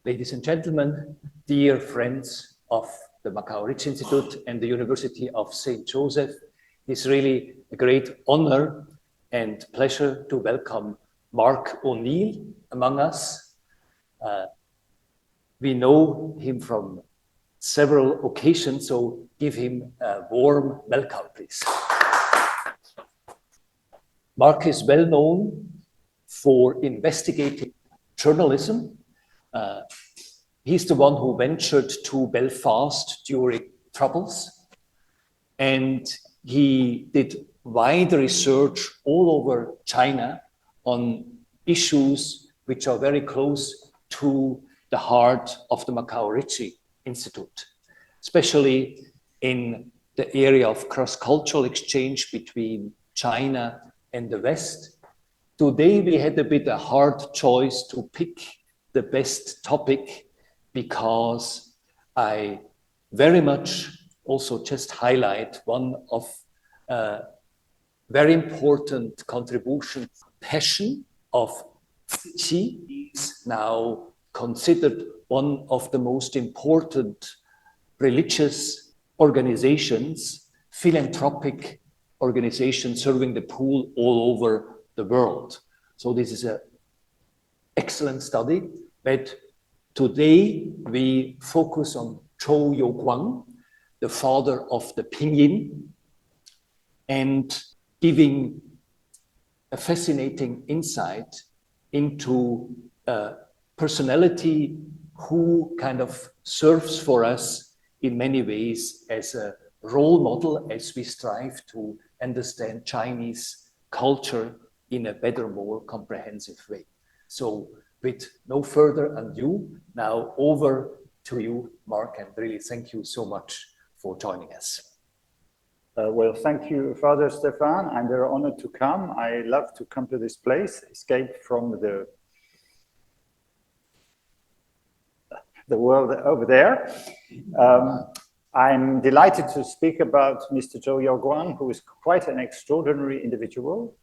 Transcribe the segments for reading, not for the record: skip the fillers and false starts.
Ladies and gentlemen, dear friends of the Macau Ricci Institute and the University of St. Joseph, it's really a great honor and pleasure to welcome Mark O'Neill among us. We know him from several occasions, so give him a warm welcome, please. Mark is well known for investigative journalism. He's the one who ventured to Belfast during troubles, and he did wide research all over China on issues which are very close to the heart of the Macau Ricci Institute, especially in the area of cross-cultural exchange between China and the West. Today we had a bit a hard choice to pick the best topic, because I very much also just highlight one of very important contribution. Passion of Ricci is now considered one of the most important religious organizations, philanthropic organizations serving the poor all over the world. So this is an excellent study, but today we focus on Zhou Youguang, the father of the pinyin, and giving a fascinating insight into a personality who kind of serves for us in many ways as a role model as we strive to understand Chinese culture in a better, more comprehensive way. So with no further ado, now over to you, Mark, and really thank you so much for joining us. Well, thank you, Father Stefan. I'm very honored to come. I love to come to this place, escape from the world over there. I'm delighted to speak about Mr. Zhou Youguang, who is quite an extraordinary individual.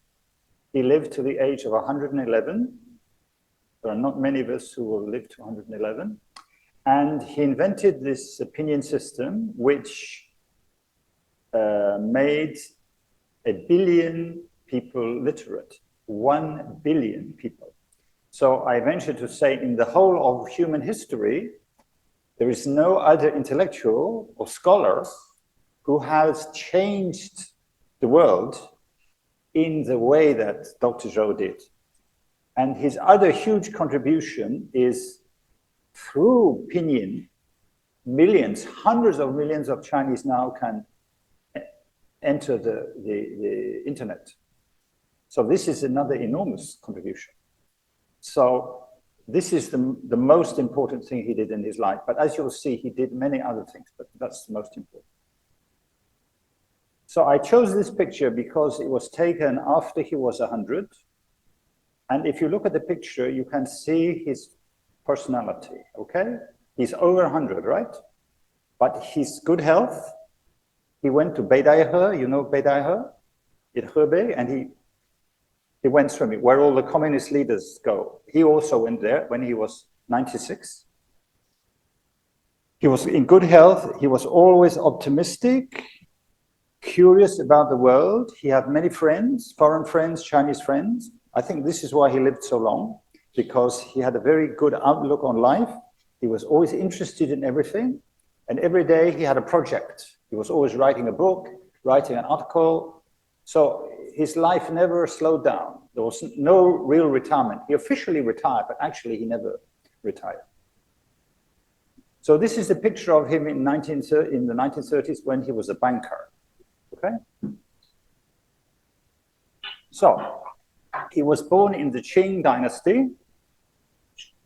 He lived to the age of 111. There are not many of us who will live to 111. And he invented this pinyin system, which made 1 billion people literate, 1 billion people. So I venture to say in the whole of human history, there is no other intellectual or scholar who has changed the world in the way that Dr. Zhou did. And his other huge contribution is through pinyin, millions, hundreds of millions of Chinese now can enter the internet. So this is another enormous contribution. So this is the most important thing he did in his life. But as you'll see, he did many other things, but that's the most important. So I chose this picture because it was taken after he was 100. And if you look at the picture, you can see his personality, okay? He's over 100, right? But his good health. He went to Beidaihe, you know Beidaihe, in Hebei, and he went swimming, where all the communist leaders go. He also went there when he was 96. He was in good health. He was always optimistic, curious about the world. He had many friends, foreign friends, Chinese friends. I think this is why he lived so long, because he had a very good outlook on life. He was always interested in everything, and every day he had a project. He was always writing a book, writing an article. So his life never slowed down. There was no real retirement. He officially retired, but actually he never retired. So this is a picture of him in the 1930s when he was a banker, okay? So he was born in the Qing dynasty.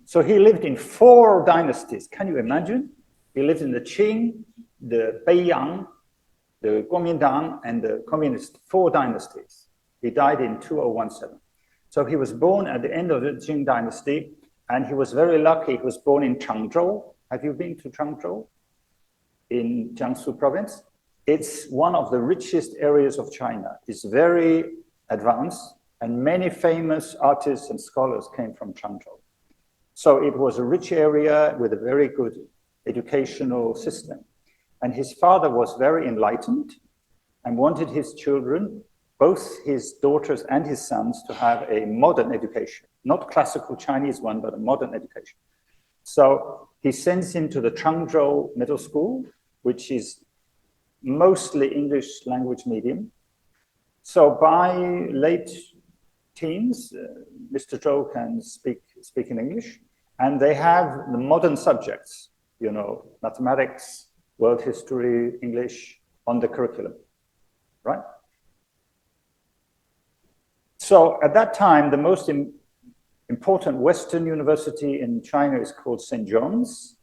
So he lived in 4 dynasties. Can you imagine? He lived in the Qing, the Beiyang, the Kuomintang, and the Communist, 4 dynasties. He died in 2017. So he was born at the end of the Qing dynasty, and he was very lucky. He was born in Changzhou. Have you been to Changzhou? In Jiangsu province? It's one of the richest areas of China. It's very advanced, and many famous artists and scholars came from Changzhou. So it was a rich area with a very good educational system. And his father was very enlightened and wanted his children, both his daughters and his sons, to have a modern education, not classical Chinese one, but a modern education. So he sends him to the Changzhou Middle School, which is mostly English language medium. So by late teens, Mr. Zhou can speak in English, and they have the modern subjects, you know, mathematics, world history, English on the curriculum, right? So at that time, the most important Western university in China is called St. John's.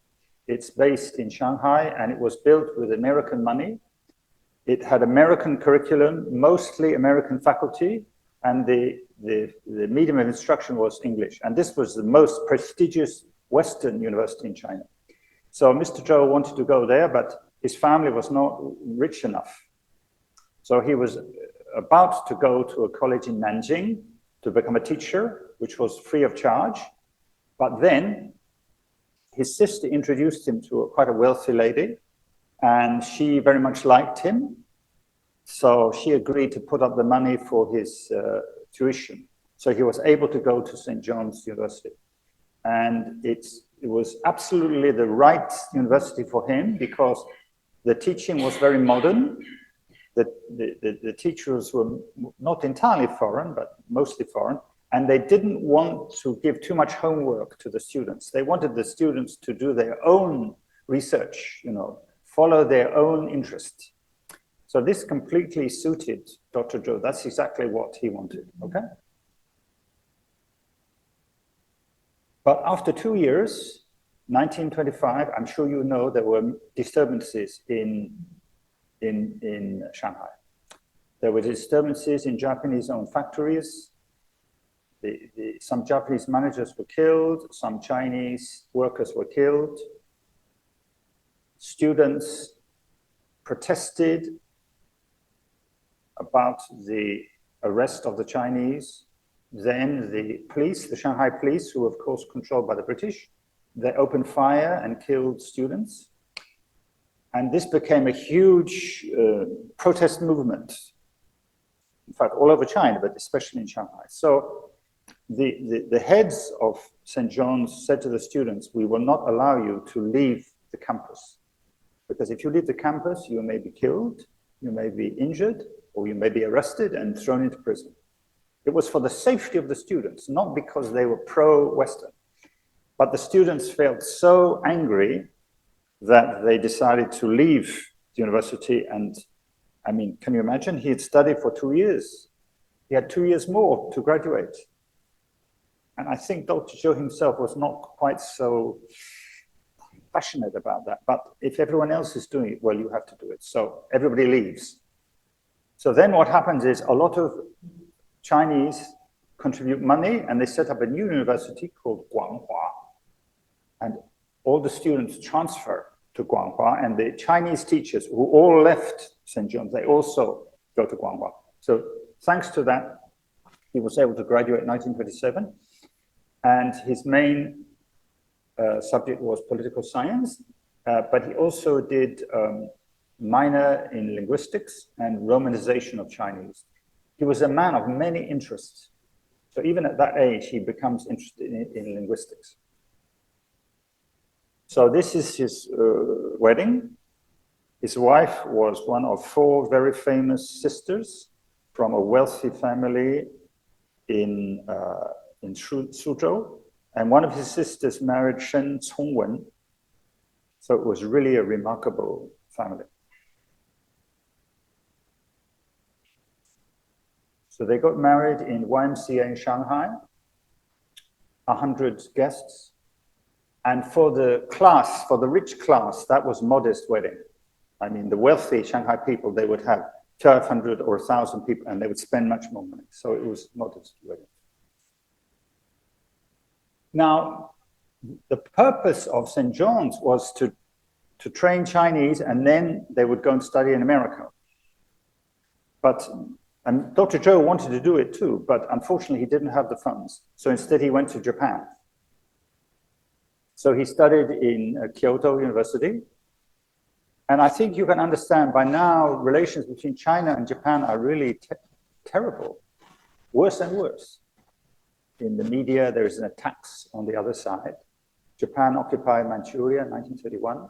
It's based in Shanghai, and it was built with American money. It had American curriculum, mostly American faculty, and the medium of instruction was English. And this was the most prestigious Western university in China. So Mr. Zhou wanted to go there, but his family was not rich enough. So he was about to go to a college in Nanjing to become a teacher, which was free of charge. But then his sister introduced him to quite a wealthy lady, and she very much liked him. So she agreed to put up the money for his tuition. So he was able to go to St. John's University. And it was absolutely the right university for him because the teaching was very modern. The teachers were not entirely foreign, but mostly foreign. And they didn't want to give too much homework to the students. They wanted the students to do their own research, you know, follow their own interest. So this completely suited Dr. Zhou. That's exactly what he wanted, okay? But after 2 years, 1925, I'm sure you know there were disturbances in Shanghai. There were disturbances in Japanese-owned factories. Some Japanese managers were killed, some Chinese workers were killed. Students protested about the arrest of the Chinese. Then the police, the Shanghai police, who were of course controlled by the British, they opened fire and killed students. And this became a huge protest movement. In fact, all over China, but especially in Shanghai. So the heads of St. John's said to the students, we will not allow you to leave the campus. Because if you leave the campus, you may be killed, you may be injured, or you may be arrested and thrown into prison. It was for the safety of the students, not because they were pro-Western. But the students felt so angry that they decided to leave the university. And I mean, can you imagine? He had studied for 2 years. He had 2 years more to graduate. And I think Dr. Zhou himself was not quite so passionate about that. But if everyone else is doing it, well, you have to do it. So everybody leaves. So then what happens is a lot of Chinese contribute money, and they set up a new university called Guanghua. And all the students transfer to Guanghua, and the Chinese teachers who all left St. John's, they also go to Guanghua. So thanks to that, he was able to graduate in 1927. And his main subject was political science, but he also did minor in linguistics and romanization of Chinese. He was a man of many interests. So even at that age, he becomes interested in linguistics. So this is his wedding. His wife was one of 4 very famous sisters from a wealthy family in Suzhou. And one of his sisters married Shen Congwen. So it was really a remarkable family. So they got married in YMCA in Shanghai, 100 guests. And for the class, for the rich class, that was modest wedding. I mean, the wealthy Shanghai people, they would have 1,200 or 1,000 people, and they would spend much more money. So it was modest wedding. Now, the purpose of St. John's was to train Chinese, and then they would go and study in America. And Dr. Zhou wanted to do it too, but unfortunately he didn't have the funds. So instead he went to Japan. So he studied in Kyoto University. And I think you can understand by now, relations between China and Japan are really terrible, worse and worse. In the media, there is an attack on the other side. Japan occupied Manchuria in 1931.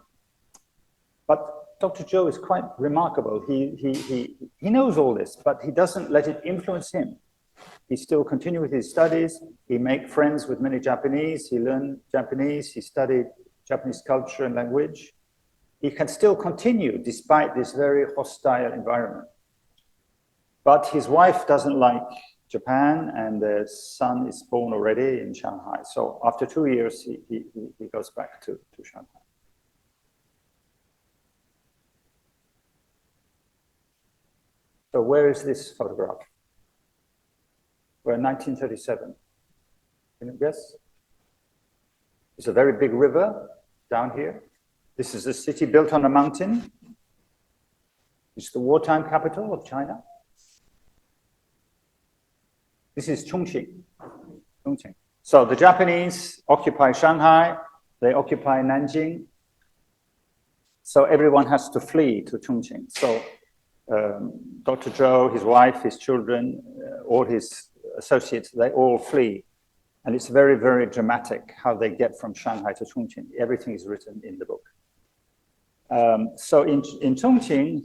But Dr. Zhou is quite remarkable. He knows all this, but he doesn't let it influence him. He still continues with his studies. He made friends with many Japanese. He learned Japanese. He studied Japanese culture and language. He can still continue despite this very hostile environment. But his wife doesn't like Japan, and the son is born already in Shanghai. So after 2 years, he goes back to Shanghai. So where is this photograph? We're in 1937. Can you guess? It's a very big river down here. This is a city built on a mountain. It's the wartime capital of China. This is Chongqing. So the Japanese occupy Shanghai, they occupy Nanjing. So everyone has to flee to Chongqing. So Dr. Zhou, his wife, his children, all his associates, they all flee. And it's very, very dramatic how they get from Shanghai to Chongqing. Everything is written in the book. So in Chongqing,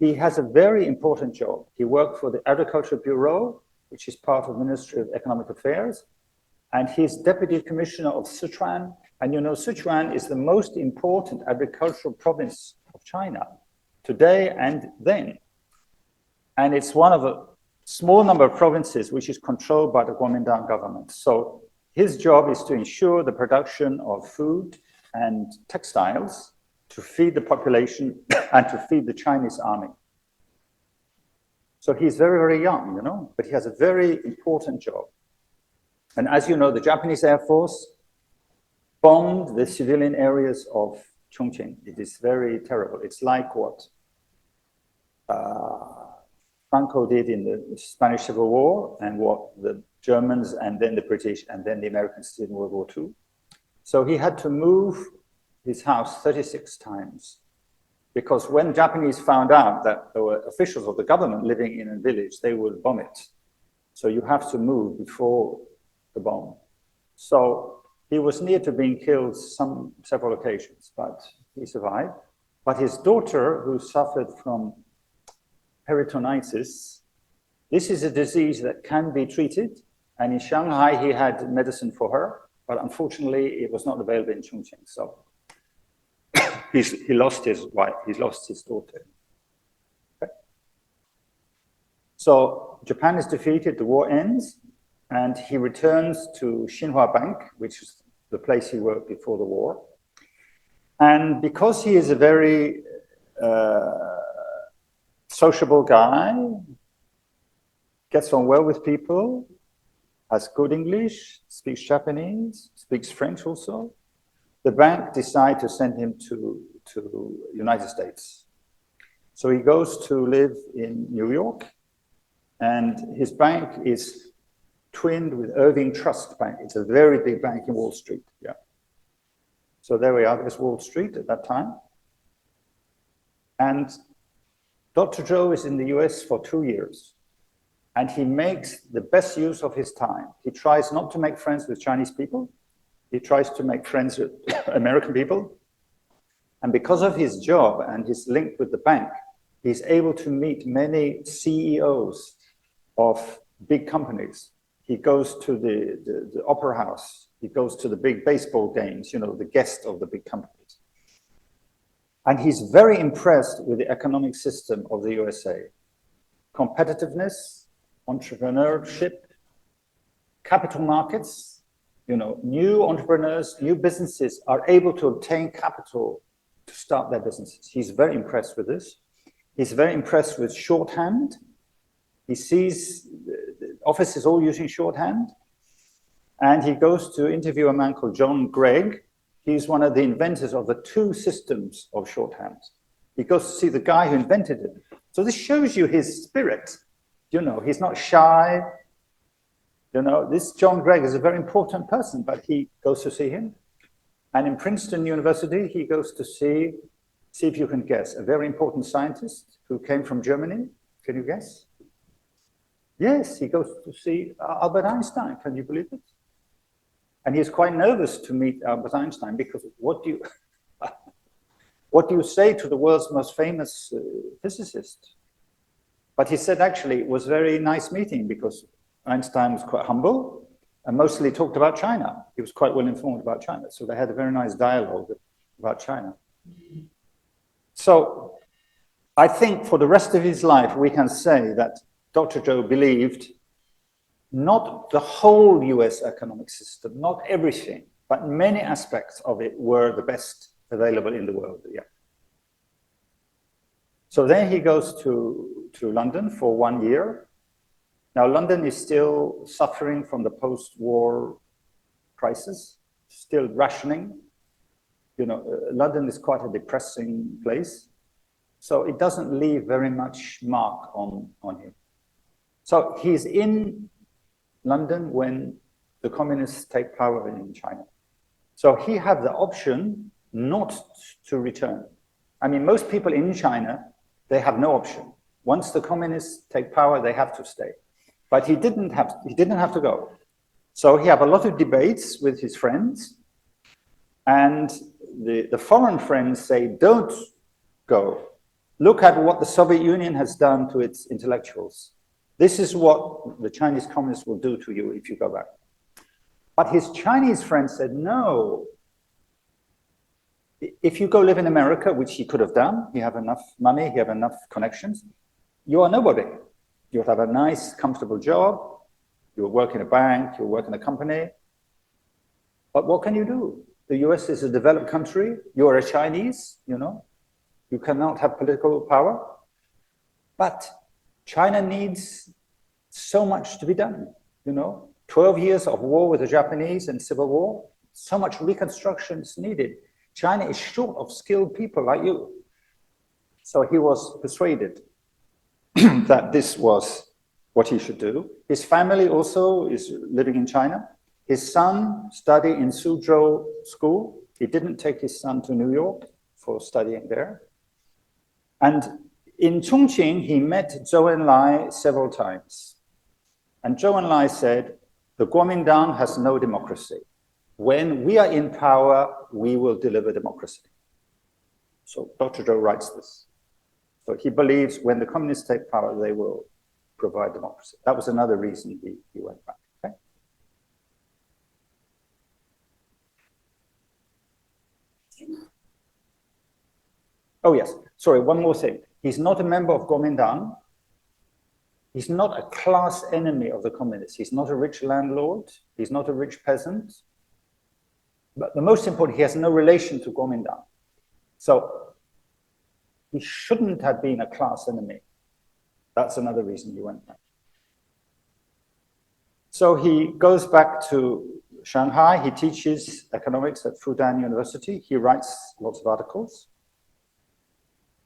he has a very important job. He worked for the Agriculture Bureau, which is part of the Ministry of Economic Affairs. And he's Deputy Commissioner of Sichuan. And you know, Sichuan is the most important agricultural province of China today and then. And it's one of a small number of provinces which is controlled by the Kuomintang government. So his job is to ensure the production of food and textiles to feed the population and to feed the Chinese army. So he's very, very young, you know, but he has a very important job. And as you know, the Japanese Air Force bombed the civilian areas of Chongqing. It is very terrible. It's like what Franco did in the Spanish Civil War and what the Germans and then the British and then the Americans did in World War II. So he had to move his house 36 times because when Japanese found out that there were officials of the government living in a village, they would bomb it. So you have to move before the bomb. So he was near to being killed several occasions, but he survived. But his daughter, who suffered from peritonitis, this is a disease that can be treated. And in Shanghai, he had medicine for her, but unfortunately, it was not available in Chongqing. So he lost his wife, he lost his daughter. Okay. So Japan is defeated, the war ends, and he returns to Xinhua Bank, which is the place he worked before the war. And because he is a very sociable guy, gets on well with people, has good English, speaks Japanese, speaks French also, the bank decided to send him to United States. So he goes to live in New York, and his bank is twinned with Irving Trust Bank. It's a very big bank in Wall Street, yeah. So there we are, there's Wall Street at that time. And Dr. Zhou is in the US for 2 years, and he makes the best use of his time. He tries not to make friends with Chinese people. He tries to make friends with American people. And because of his job and his link with the bank, he's able to meet many CEOs of big companies. He goes to the opera house. He goes to the big baseball games, you know, the guest of the big companies. And he's very impressed with the economic system of the USA. Competitiveness, entrepreneurship, capital markets, you know, new entrepreneurs, new businesses are able to obtain capital to start their businesses. He's very impressed with this. He's very impressed with shorthand. He sees the office is all using shorthand. And he goes to interview a man called John Gregg. He's one of the inventors of the 2 systems of shorthand. He goes to see the guy who invented it. So this shows you his spirit. You know, he's not shy. You know, this John Gregg is a very important person, but he goes to see him. And in Princeton University, he goes to see if you can guess, a very important scientist who came from Germany. Can you guess? Yes, he goes to see Albert Einstein. Can you believe it? And he's quite nervous to meet Albert Einstein because what do you say to the world's most famous physicist? But he said actually it was a very nice meeting because Einstein was quite humble and mostly talked about China. He was quite well informed about China. So they had a very nice dialogue about China. So I think for the rest of his life, we can say that Dr. Zhou believed not the whole US economic system, not everything, but many aspects of it were the best available in the world. Yeah. So then he goes to London for 1 year. Now, London is still suffering from the post-war crisis, still rationing. You know, London is quite a depressing place. So it doesn't leave very much mark on him. So he's in London when the communists take power in China. So he had the option not to return. I mean, most people in China, they have no option. Once the communists take power, they have to stay. But he didn't have to go. So he had a lot of debates with his friends. And the foreign friends say, don't go. Look at what the Soviet Union has done to its intellectuals. This is what the Chinese communists will do to you if you go back. But his Chinese friends said, no. If you go live in America, which he could have done, you have enough money, you have enough connections, you are nobody. You'll have a nice, comfortable job. You'll work in a bank, you'll work in a company. But what can you do? The US is a developed country. You're a Chinese, you know. You cannot have political power. But China needs so much to be done, you know. 12 years of war with the Japanese and civil war, so much reconstruction is needed. China is short of skilled people like you. So he was persuaded that this was what he should do. His family also is living in China. His son studied in Suzhou School. He didn't take his son to New York for studying there. And in Chongqing, he met Zhou Enlai several times. And Zhou Enlai said, the Kuomintang has no democracy. When we are in power, we will deliver democracy. So Dr. Zhou writes this. So he believes when the communists take power, they will provide democracy. That was another reason he went back. Okay? Oh, yes. Sorry, one more thing. He's not a member of Kuomintang. He's not a class enemy of the communists. He's not a rich landlord. He's not a rich peasant. But the most important, he has no relation to Kuomintang. So he shouldn't have been a class enemy. That's another reason he went back. So he goes back to Shanghai. He teaches economics at Fudan University. He writes lots of articles.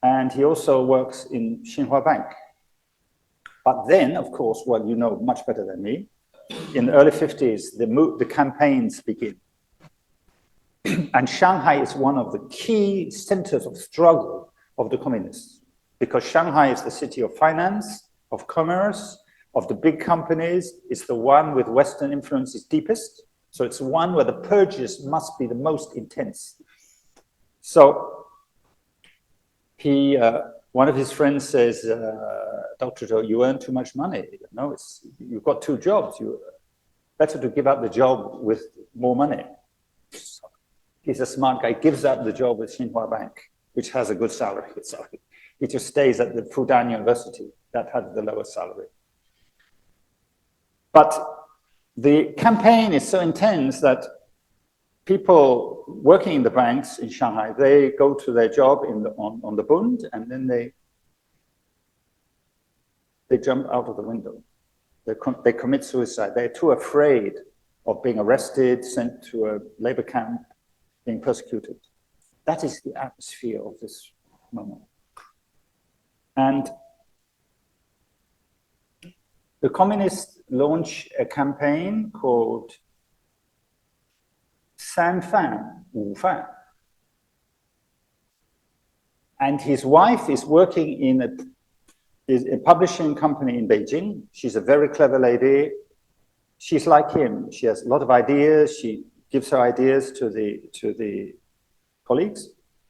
And he also works in Xinhua Bank. But then, of course, well, you know much better than me, in the early 50s, the campaigns begin. And Shanghai is one of the key centers of struggle of the communists, because Shanghai is the city of finance, of commerce, of the big companies. It's the one with Western influence is deepest. So it's one where the purges must be the most intense. So one of his friends says, Dr. Zhou, you earn too much money. You know, you've got 2 jobs. Better to give up the job with more money. So he's a smart guy, gives up the job with Xinhua Bank, which has a good salary. So he just stays at the Fudan University that had the lowest salary. But the campaign is so intense that people working in the banks in Shanghai, they go to their job on the Bund, and then they jump out of the window. They commit suicide. They're too afraid of being arrested, sent to a labor camp, being persecuted. That is the atmosphere of this moment. And the communists launched a campaign called 三饭五饭. And his wife is working in a publishing company in Beijing. She's a very clever lady. She's like him. She has a lot of ideas. She gives her ideas to the colleagues.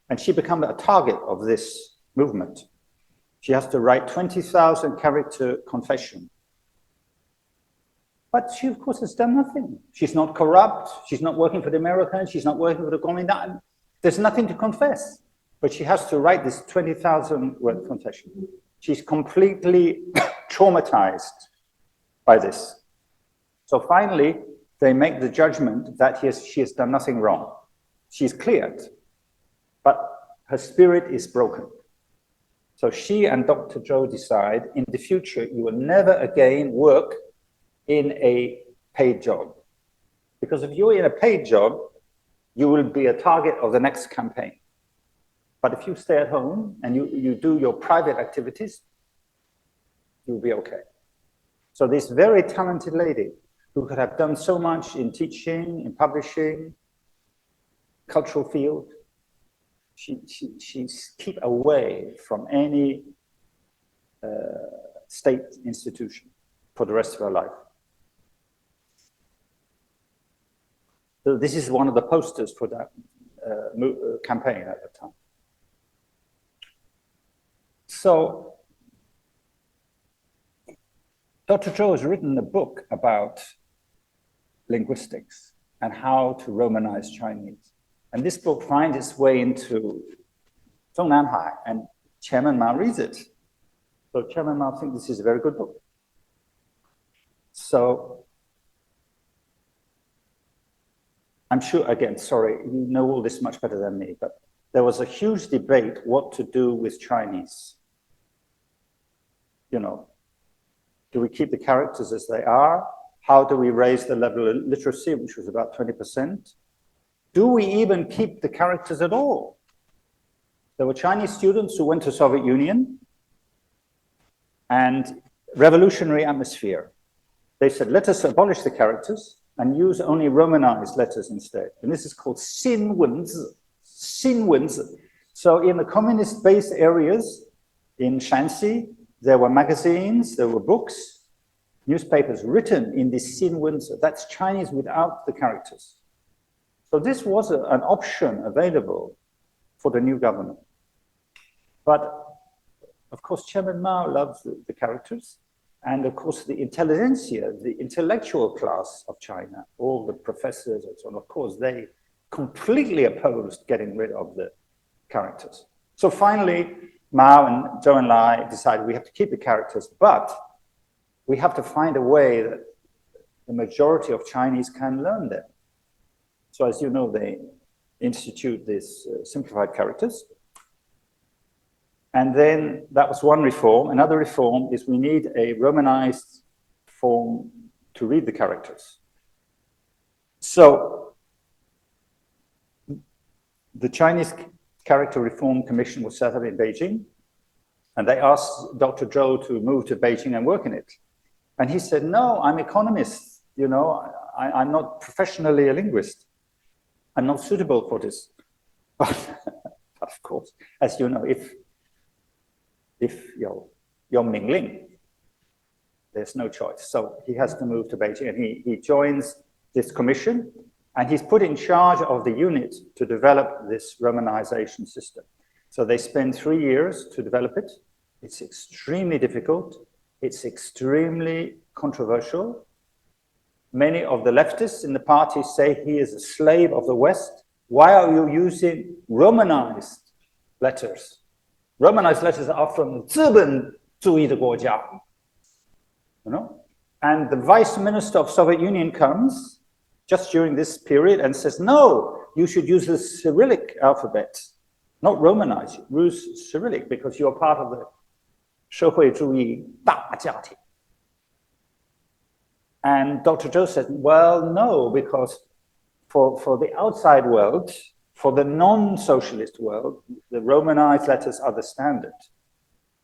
And she becomes a target of this movement. She has to write 20,000 character confession. But she, of course, has done nothing. She's not corrupt. She's not working for the Americans. She's not working for the Communist. There's nothing to confess. But she has to write this 20,000 word confession. She's completely traumatized by this. So finally, they make the judgment that she has done nothing wrong. She's cleared, but her spirit is broken. So she and Dr. Zhou decide, in the future, you will never again work in a paid job. Because if you're in a paid job, you will be a target of the next campaign. But if you stay at home and you do your private activities, you'll be okay. So this very talented lady who could have done so much in teaching, in publishing, cultural field, she's kept away from any state institution for the rest of her life. So this is one of the posters for that campaign at the time. So Dr. Zhou has written a book about linguistics and how to Romanize Chinese. And this book finds its way into Zhongnanhai, and Chairman Mao reads it. So Chairman Mao thinks this is a very good book. So I'm sure, again, sorry, you know all this much better than me, but there was a huge debate what to do with Chinese. You know, do we keep the characters as they are? How do we raise the level of literacy, which was about 20%? Do we even keep the characters at all? There were Chinese students who went to Soviet Union and revolutionary atmosphere. They said, let us abolish the characters and use only Romanized letters instead. And this is called 新文字, 新文字. So in the communist-based areas in Shanxi, there were magazines, there were books, newspapers written in this 新文字. That's Chinese without the characters. So this was an option available for the new government. But of course, Chairman Mao loves the characters. And of course, the intelligentsia, the intellectual class of China, all the professors and so on, of course, they completely opposed getting rid of the characters. So finally, Mao and Zhou Enlai decided we have to keep the characters, but we have to find a way that the majority of Chinese can learn them. So as you know, they institute these simplified characters. And then that was one reform. Another reform is we need a Romanized form to read the characters. So the Chinese Character Reform Commission was set up in Beijing, and they asked Dr. Zhou to move to Beijing and work in it. And he said, no, I'm economist, you know, I'm not professionally a linguist. I'm not suitable for this. But of course, as you know, if you're Mingling, there's no choice. So he has to move to Beijing, and he joins this commission, and he's put in charge of the unit to develop this Romanization system. So they spend 3 years to develop it. It's extremely difficult. It's extremely controversial. Many of the leftists in the party say he is a slave of the West. Why are you using Romanized letters? Romanized letters are from 资本主义的国家, you know? And the vice minister of Soviet Union comes just during this period and says, no, you should use the Cyrillic alphabet, not Romanize, use Cyrillic because you're part of the 社会主义大家庭. And Dr. Zhou said, well, no, because for the outside world, for the non-socialist world, the Romanized letters are the standard.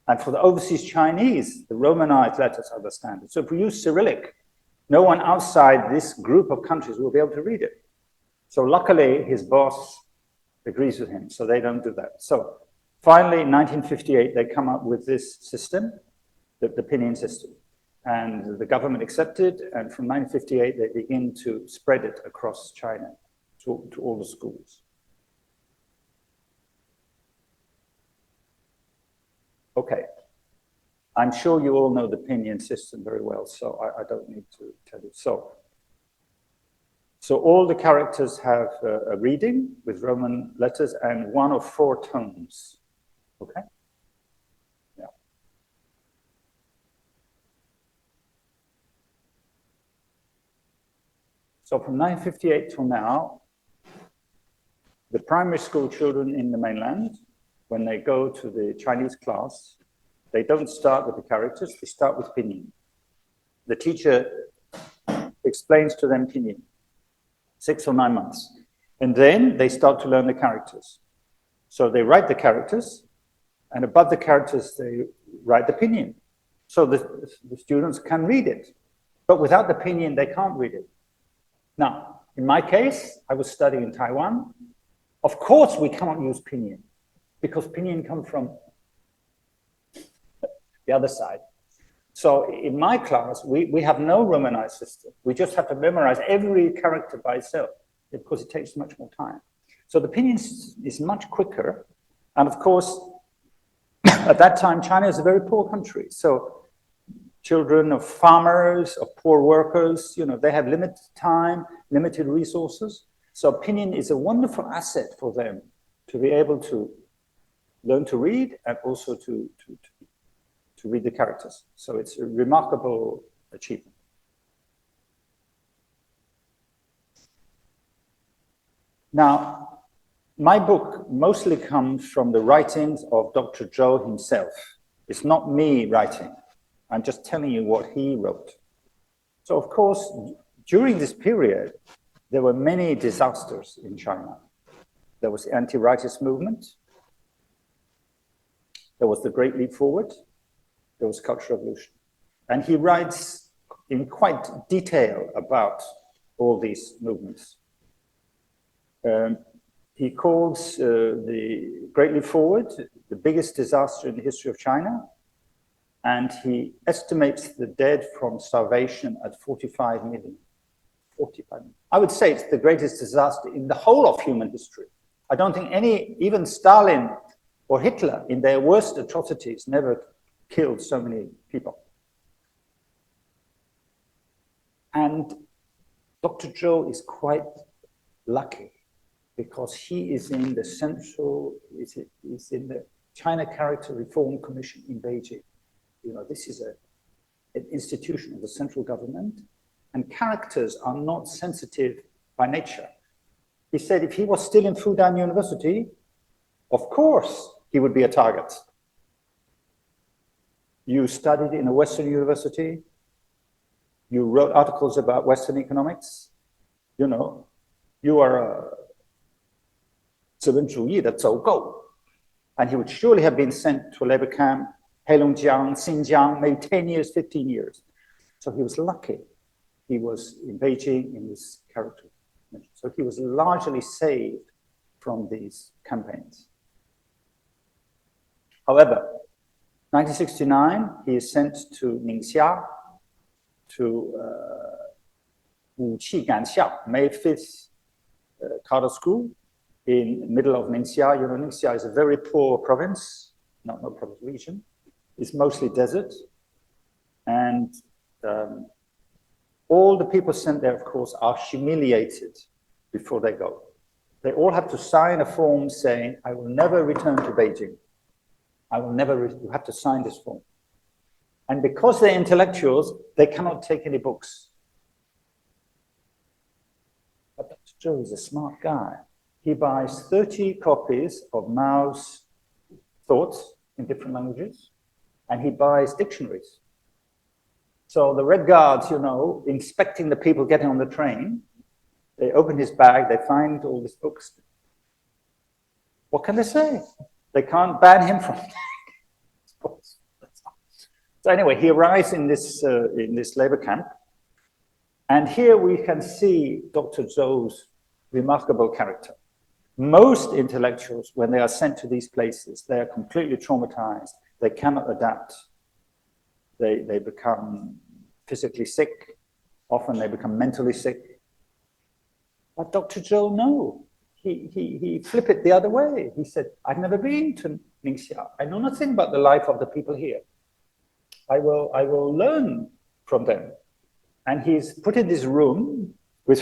And for the overseas Chinese, the Romanized letters are the standard. So if we use Cyrillic, no one outside this group of countries will be able to read it. So luckily, his boss agrees with him, so they don't do that. So finally, in 1958, they come up with this system, the pinyin system. And the government accepted, and from 1958, they begin to spread it across China to all the schools. Okay. I'm sure you all know the pinyin system very well, so I don't need to tell you. So all the characters have a reading with Roman letters and 1 of 4 tones. Okay? Yeah. So from 1958 till now, the primary school children in the mainland, when they go to the Chinese class, they don't start with the characters, they start with pinyin. The teacher explains to them pinyin, 6 or 9 months. And then they start to learn the characters. So they write the characters, and above the characters, they write the pinyin. So the students can read it. But without the pinyin, they can't read it. Now, in my case, I was studying in Taiwan. Of course, we cannot use pinyin, because pinyin comes from the other side. So in my class, we have no romanized system. We just have to memorize every character by itself because it takes much more time. So the pinyin is much quicker. And of course, at that time, China is a very poor country. So children of farmers, of poor workers, they have limited time, limited resources. So pinyin is a wonderful asset for them to be able to learn to read and also to read the characters. So it's a remarkable achievement. Now, my book mostly comes from the writings of Dr. Zhou himself. It's not me writing. I'm just telling you what he wrote. So of course, during this period, there were many disasters in China. There was the anti-rightist movement. There was the Great Leap Forward. There was Cultural Revolution. And he writes in quite detail about all these movements. He calls the Great Leap Forward the biggest disaster in the history of China. And he estimates the dead from starvation at 45 million. 45 million. I would say it's the greatest disaster in the whole of human history. I don't think even Stalin or Hitler, in their worst atrocities, never killed so many people. And Dr. Zhou is quite lucky because he is in the is in the China Character Reform Commission in Beijing. This is an institution of the central government, and characters are not sensitive by nature. He said if he was still in Fudan University, of course he would be a target. You studied in a Western university, you wrote articles about Western economics, you are a 资本主义的走狗, and he would surely have been sent to a labor camp, Heilongjiang, Xinjiang, maybe 10 years, 15 years. So he was lucky. He was in Beijing in this character. So he was largely saved from these campaigns. However, 1969, he is sent to Ningxia, to Wuqi Ganxiao, May 5th Cadre School in the middle of Ningxia. Ningxia is a very poor province, not province, region. It's mostly desert. And all the people sent there, of course, are humiliated before they go. They all have to sign a form saying, I will never return to Beijing. You have to sign this form. And because they're intellectuals, they cannot take any books. But Dr. Zhou is a smart guy. He buys 30 copies of Mao's thoughts in different languages, and he buys dictionaries. So the Red Guards, inspecting the people getting on the train, they open his bag, they find all these books. What can they say? They can't ban him from books. So anyway, he arrives in this labor camp. And here we can see Dr. Zhou's remarkable character. Most intellectuals, when they are sent to these places, they are completely traumatized. They cannot adapt. They become physically sick. Often they become mentally sick. But Dr. Zhou, no. He flipped it the other way. He said, I've never been to Ningxia. I know nothing about the life of the people here. I will learn from them. And he's put in this room with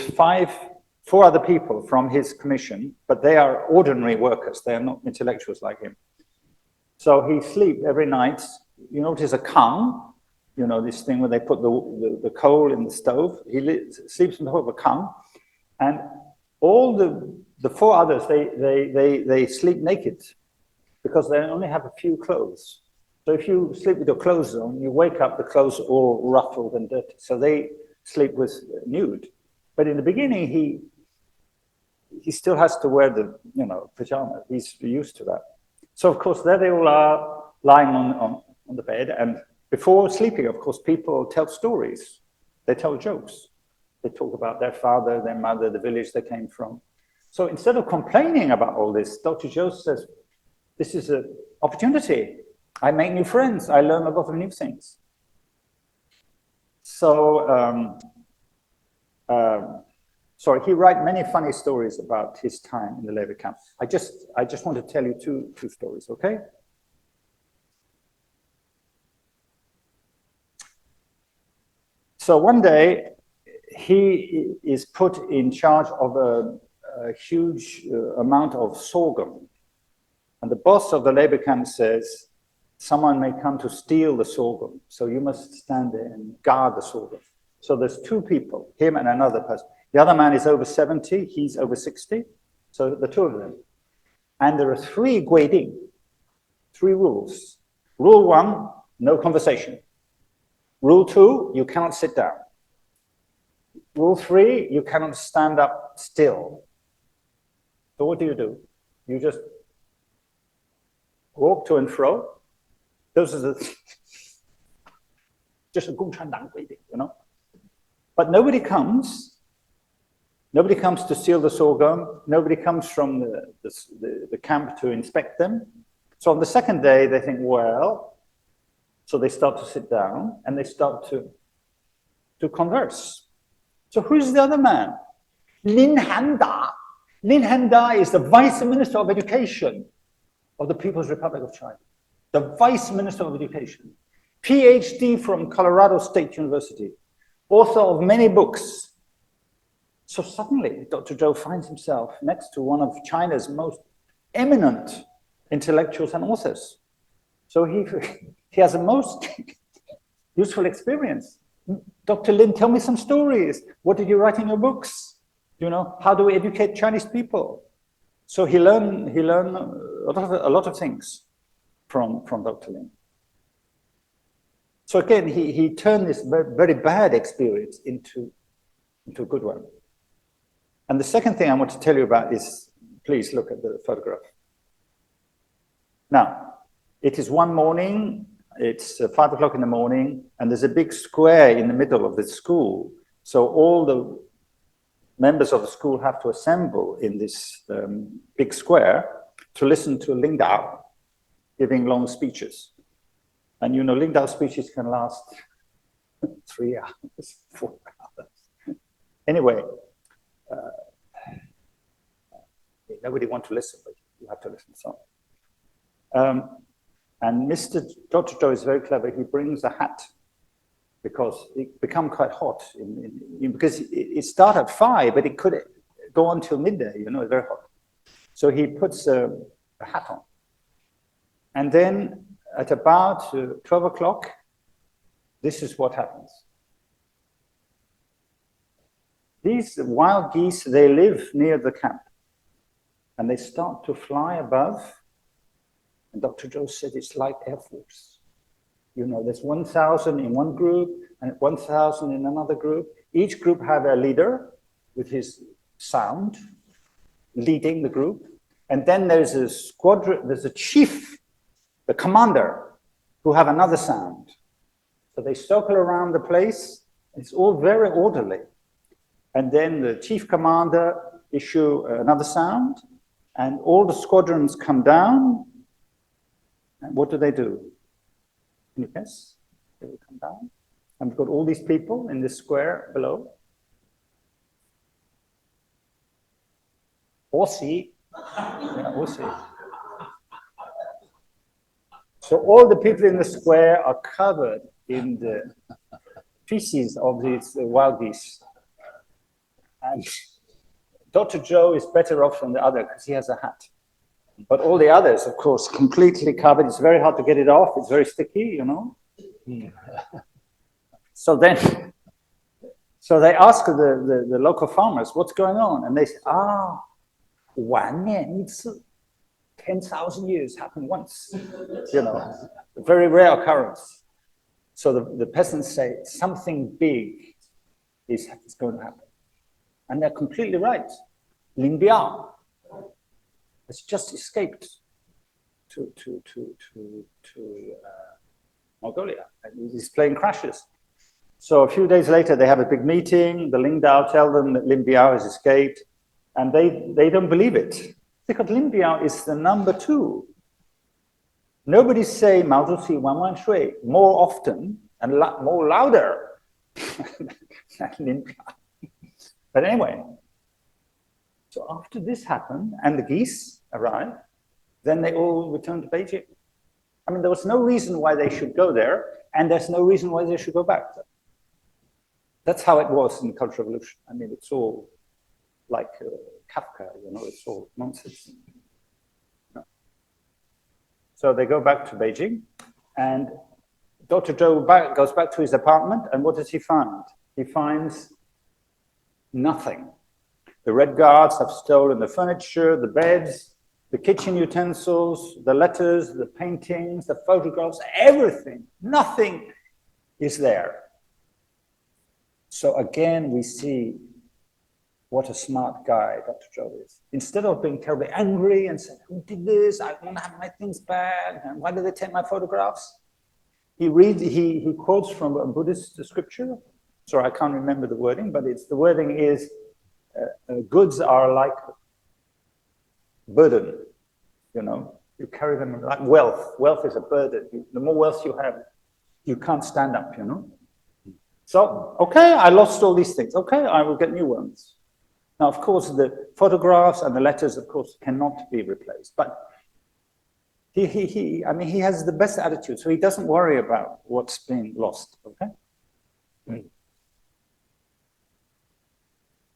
four other people from his commission, but they are ordinary workers. They are not intellectuals like him. So he sleeps every night. You notice a kang, you know, this thing where they put the coal in the stove. He sleeps on top of a kang. And all the four others, they sleep naked because they only have a few clothes. So if you sleep with your clothes on, you wake up, the clothes are all ruffled and dirty. So they sleep with nude. But in the beginning, he still has to wear the, you know, pajamas. He's used to that. So of course, there they all are lying on the bed. And before sleeping, of course, people tell stories. They tell jokes. They talk about their father, their mother, the village they came from. So instead of complaining about all this, Dr. Zhou says, this is an opportunity. I make new friends. I learn a lot of new things. So, sorry, he writes many funny stories about his time in the labor camp. I just want to tell you two stories, okay? So one day, he is put in charge of a huge amount of sorghum. And the boss of the labor camp says, someone may come to steal the sorghum, so you must stand there and guard the sorghum. So there's two people, him and another person. The other man is over 70, he's over 60, so the two of them. And there are three guiding, three rules. Rule 1, no conversation. Rule 2, you cannot sit down. Rule 3, you cannot stand up still. So what do? You just walk to and fro. Those are just a Gongchandang guiding, you know. But nobody comes. Nobody comes to steal the sorghum. Nobody comes from the camp to inspect them. So on the second day, they think, well, so they start to sit down and they start to converse. So who's the other man? Lin Handa. Lin Handa is the Vice Minister of Education of the People's Republic of China. The Vice Minister of Education. PhD from Colorado State University. Author of many books. So suddenly, Dr. Zhou finds himself next to one of China's most eminent intellectuals and authors. So he has a most useful experience. Dr. Lin, tell me some stories. What did you write in your books? You know, how do we educate Chinese people? So he learned a lot of things from Dr. Lin. So again, he turned this very, very bad experience into a good one. And the second thing I want to tell you about is, please look at the photograph. Now, it is one morning, it's 5 o'clock in the morning, and there's a big square in the middle of the school. So all the members of the school have to assemble in this big square to listen to Ling Dao giving long speeches. And you know, Ling Dao speeches can last 3 hours, 4 hours. Anyway, nobody wants to listen, but you have to listen. So, and Dr. Zhou is very clever. He brings a hat because it become quite hot because it started at 5, but it could go on till midday. You know, it's very hot. So he puts a hat on, and then at about 12 o'clock, this is what happens. These wild geese, they live near the camp, and they start to fly above. And Dr. Zhou said it's like Air Force. You know, there's 1,000 in one group and 1,000 in another group. Each group have a leader with his sound leading the group. And then there's a squadron, there's a chief, the commander, who have another sound. So they circle around the place. It's all very orderly. And then the chief commander issue another sound, and all the squadrons come down. And what do? Can you guess? They will come down. And we've got all these people in this square below. Aussie. Yeah, Aussie. So all the people in the square are covered in the feces of these wild geese. And Dr. Zhou is better off than the other because he has a hat. But all the others, of course, completely covered. It's very hard to get it off. It's very sticky, you know. So they ask the local farmers, what's going on? And they say, 1年一次, 10,000 years happen once, you know, a very rare occurrence. So the peasants say something big is going to happen. And they're completely right. Lin Biao has just escaped to Mongolia, and his plane crashes. So a few days later, they have a big meeting. The Lin Biao tell them that Lin Biao has escaped, and they don't believe it because Lin Biao is the number 2. Nobody say Mao Zedong Wan Wan Shui more often and more louder than Lin Biao. But anyway, so after this happened and the geese arrived, then they all returned to Beijing. I mean, there was no reason why they should go there, and there's no reason why they should go back. That's how it was in the Cultural Revolution. I mean, it's all like Kafka, you know, it's all nonsense. No. So they go back to Beijing, and Dr. Zhou goes back to his apartment, and what does he find? He finds nothing. The Red Guards have stolen the furniture, the beds, the kitchen utensils, the letters, the paintings, the photographs, everything. Nothing is there. So again, we see what a smart guy Dr. Zhou is. Instead of being terribly angry and saying, who did this? I want to have my things back. And why did they take my photographs? He quotes from a Buddhist scripture. Sorry, I can't remember the wording, but the wording is, goods are like burden, you know, you carry them like wealth. Wealth is a burden. The more wealth you have, you can't stand up, you know. So, okay, I lost all these things. Okay, I will get new ones. Now, of course, the photographs and the letters, of course, cannot be replaced. But I mean, he has the best attitude, so he doesn't worry about what's been lost, okay?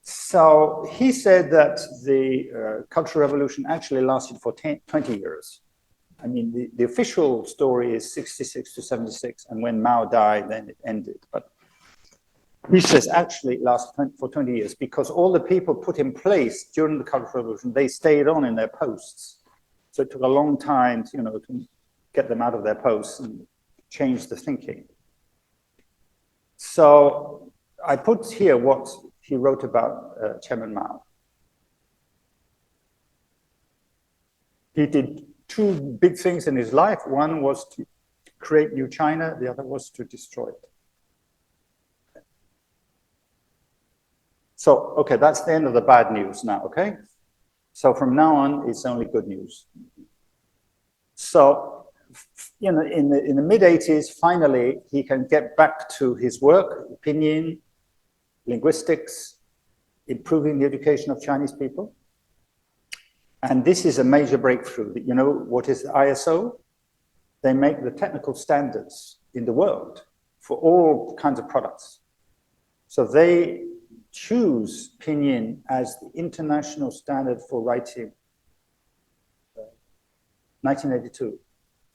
So he said that the Cultural Revolution actually lasted for 20 years. I mean, the official story is 66 to 76, and when Mao died, then it ended. But he says actually it lasted for 20 years because all the people put in place during the Cultural Revolution, they stayed on in their posts. So it took a long time to, you know, to get them out of their posts and change the thinking. So I put here what he wrote about Chairman Mao. He did 2 big things in his life. One was to create New China, the other was to destroy it. So, okay, that's the end of the bad news now, okay? So from now on, it's only good news. So, you know, in the mid-80s, finally, he can get back to his work, pinyin, linguistics, improving the education of Chinese people. And this is a major breakthrough. You know, what is the ISO? They make the technical standards in the world for all kinds of products. So they choose pinyin as the international standard for writing, 1982,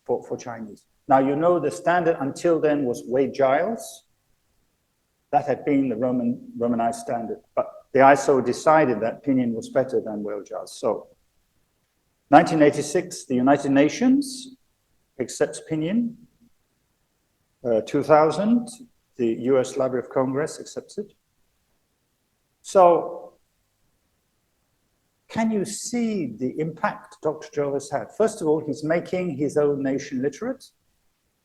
for Chinese. Now, you know, the standard until then was Wade-Giles. That had been the Romanized standard, but the ISO decided that pinyin was better than Wade-Giles. So 1986, the United Nations accepts pinyin. 2000, the US Library of Congress accepts it. So can you see the impact Dr. Zhou has had? First of all, he's making his own nation literate.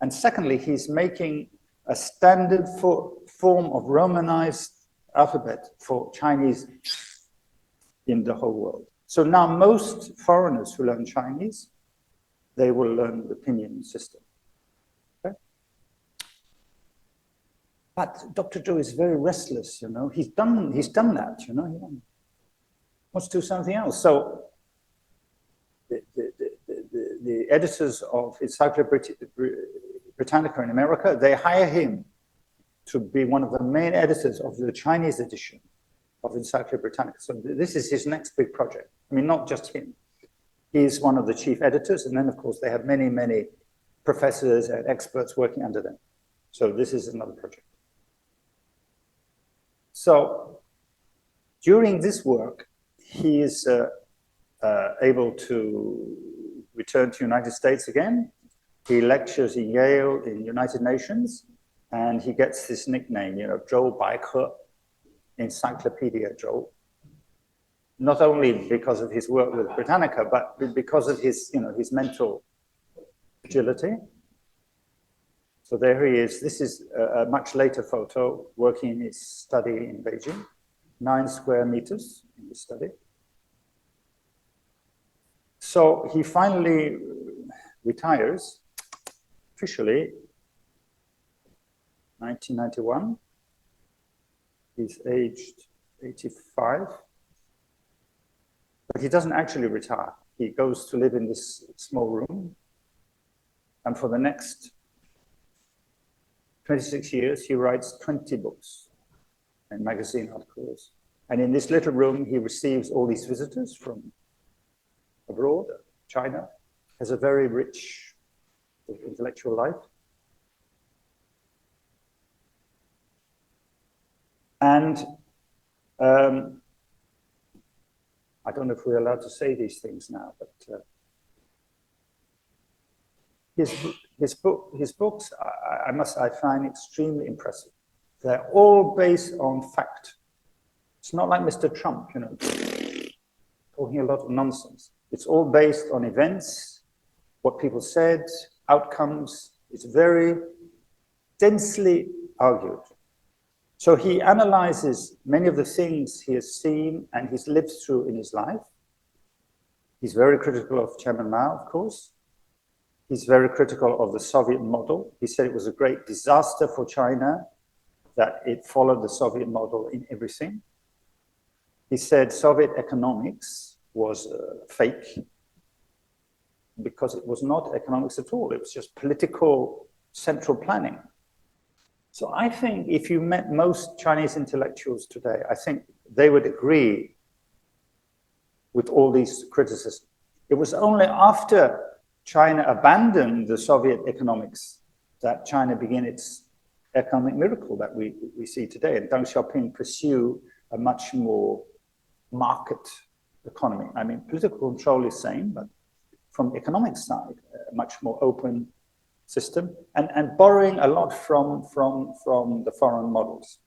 And secondly, he's making a standard form of Romanized alphabet for Chinese in the whole world. So now most foreigners who learn Chinese, they will learn the pinyin system. Okay? But Dr. Zhou is very restless, you know. He's done that, you know. He wants to do something else. So the editors of Encyclopedia Britannica in America, they hire him to be one of the main editors of the Chinese edition of Encyclopedia Britannica. So this is his next big project. I mean, not just him. He's one of the chief editors, and then of course they have many, many professors and experts working under them. So this is another project. So during this work, he is able to return to the United States again. He lectures in Yale, in United Nations, and he gets this nickname, you know, Zhou Baihe, Encyclopedia Zhou. Not only because of his work with Britannica, but because of his, you know, his mental agility. So there he is. This is a much later photo, working in his study in Beijing, 9 square meters in his study. So he finally retires, officially, 1991. He's aged 85. But he doesn't actually retire. He goes to live in this small room. And for the next 26 years, he writes 20 books and magazine articles. And in this little room, he receives all these visitors from abroad, China, has a very rich intellectual life. And I don't know if we're allowed to say these things now, but his books, I find extremely impressive. They're all based on fact. It's not like Mr. Trump, you know, talking a lot of nonsense. It's all based on events, what people said, outcomes. It's very densely argued. So he analyzes many of the things he has seen and he's lived through in his life. He's very critical of Chairman Mao, of course. He's very critical of the Soviet model. He said it was a great disaster for China, that it followed the Soviet model in everything. He said Soviet economics was fake because it was not economics at all. It was just political central planning. So I think if you met most Chinese intellectuals today, I think they would agree with all these criticisms. It was only after China abandoned the Soviet economics that China began its economic miracle that we see today. And Deng Xiaoping pursued a much more market economy. I mean, political control is same, but from the economic side, a much more open system, and borrowing a lot from the foreign models.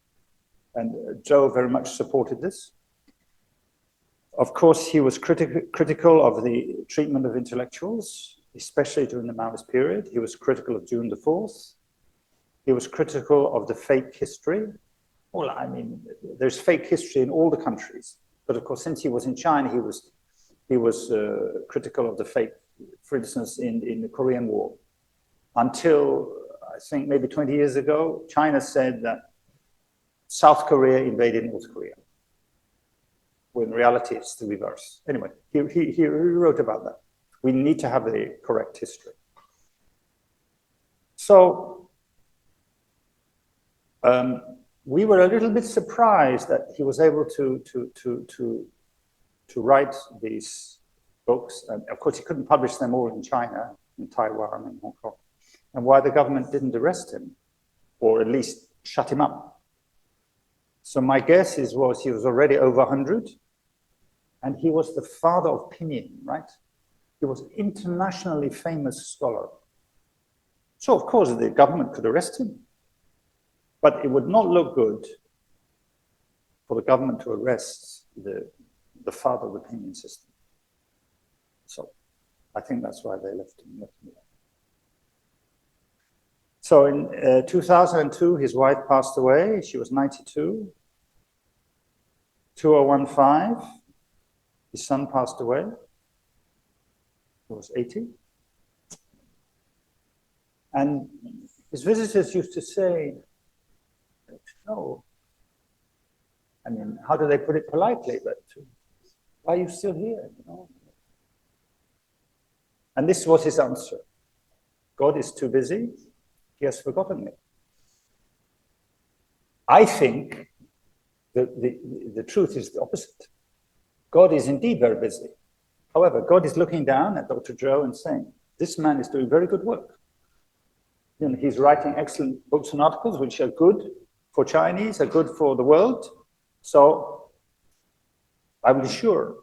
And Zhou very much supported this. Of course, he was critical of the treatment of intellectuals, especially during the Maoist period. He was critical of June the 4th. He was critical of the fake history. Well, I mean, there's fake history in all the countries. But of course, since he was in China, he was critical of the fake, for instance, in the Korean War. Until, I think, maybe 20 years ago, China said that South Korea invaded North Korea, when in reality it's the reverse. Anyway, he wrote about that. We need to have the correct history. So we were a little bit surprised that he was able to write these books. And of course, he couldn't publish them all in China, in Taiwan, and Hong Kong. And why the government didn't arrest him, or at least shut him up. So my guess was he was already over 100, and he was the father of pinyin, right? He was an internationally famous scholar. So of course the government could arrest him, but it would not look good for the government to arrest the father of the pinyin system. So I think that's why they left him. So in 2002, his wife passed away. She was 92. 2015, his son passed away. He was 80. And his visitors used to say, no. I mean, how do they put it politely? But why are you still here? You know? And this was his answer. God is too busy. He has forgotten me. I think that the truth is the opposite. God is indeed very busy. However, God is looking down at Dr. Zhou and saying, this man is doing very good work. You know, he's writing excellent books and articles which are good for Chinese, are good for the world. So I will assure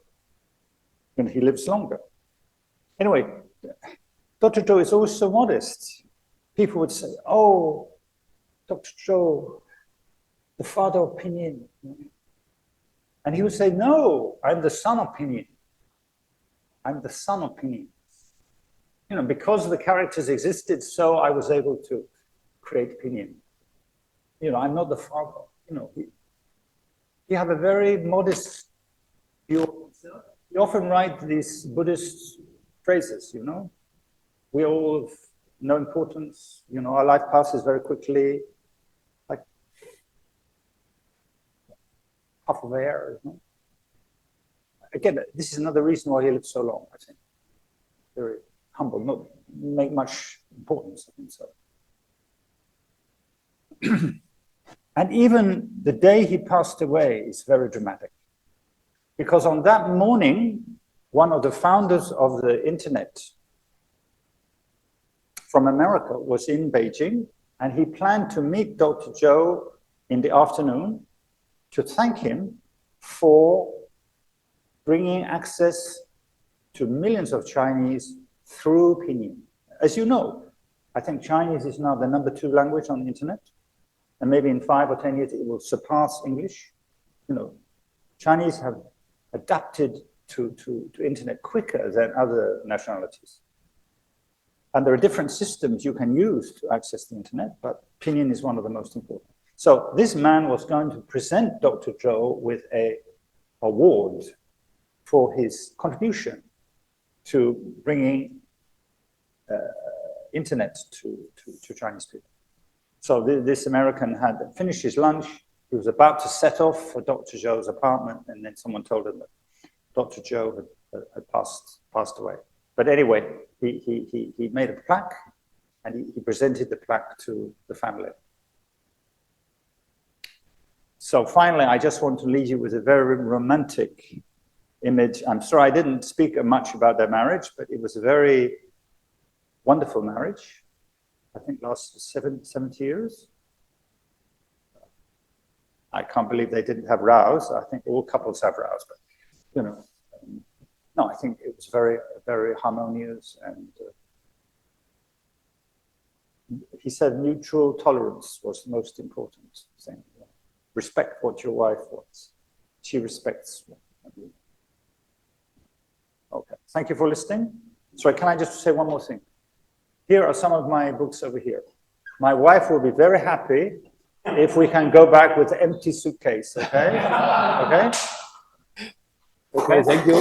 when he lives longer. Anyway, Dr. Zhou is always so modest. People would say, oh, Dr. Zhou, the father of pinyin. And he would say, no, I'm the son of pinyin. I'm the son of pinyin. You know, because the characters existed, so I was able to create pinyin. You know, I'm not the father. You know, you have a very modest view of himself. You often write these Buddhist phrases, you know. We all have no importance. You know, our life passes very quickly, like puff of air. You know? Again, this is another reason why he lived so long, I think. Very humble, not make much importance of himself. And even the day he passed away is very dramatic. Because on that morning, one of the founders of the internet from America was in Beijing, and he planned to meet Dr. Zhou in the afternoon to thank him for bringing access to millions of Chinese through pinyin. As you know, I think Chinese is now the #2 language on the internet, and maybe in 5 or 10 years it will surpass English. You know, Chinese have adapted to internet quicker than other nationalities. And there are different systems you can use to access the internet, but pinyin is one of the most important. So this man was going to present Dr. Zhou with an award for his contribution to bringing internet to Chinese people. So this American had finished his lunch. He was about to set off for Dr. Zhou's apartment, and then someone told him that Dr. Zhou had passed away. But anyway, he made a plaque, and he presented the plaque to the family. So finally, I just want to leave you with a very romantic image. I'm sorry I didn't speak much about their marriage, but it was a very wonderful marriage. I think lasted 70 years. I can't believe they didn't have rows. I think all couples have rows, but you know, no, I think it was very, very harmonious. And he said mutual tolerance was the most important thing. Respect what your wife wants. She respects what you. Okay, thank you for listening. Sorry, can I just say one more thing? Here are some of my books over here. My wife will be very happy if we can go back with an empty suitcase, okay? Okay? Okay, thank you.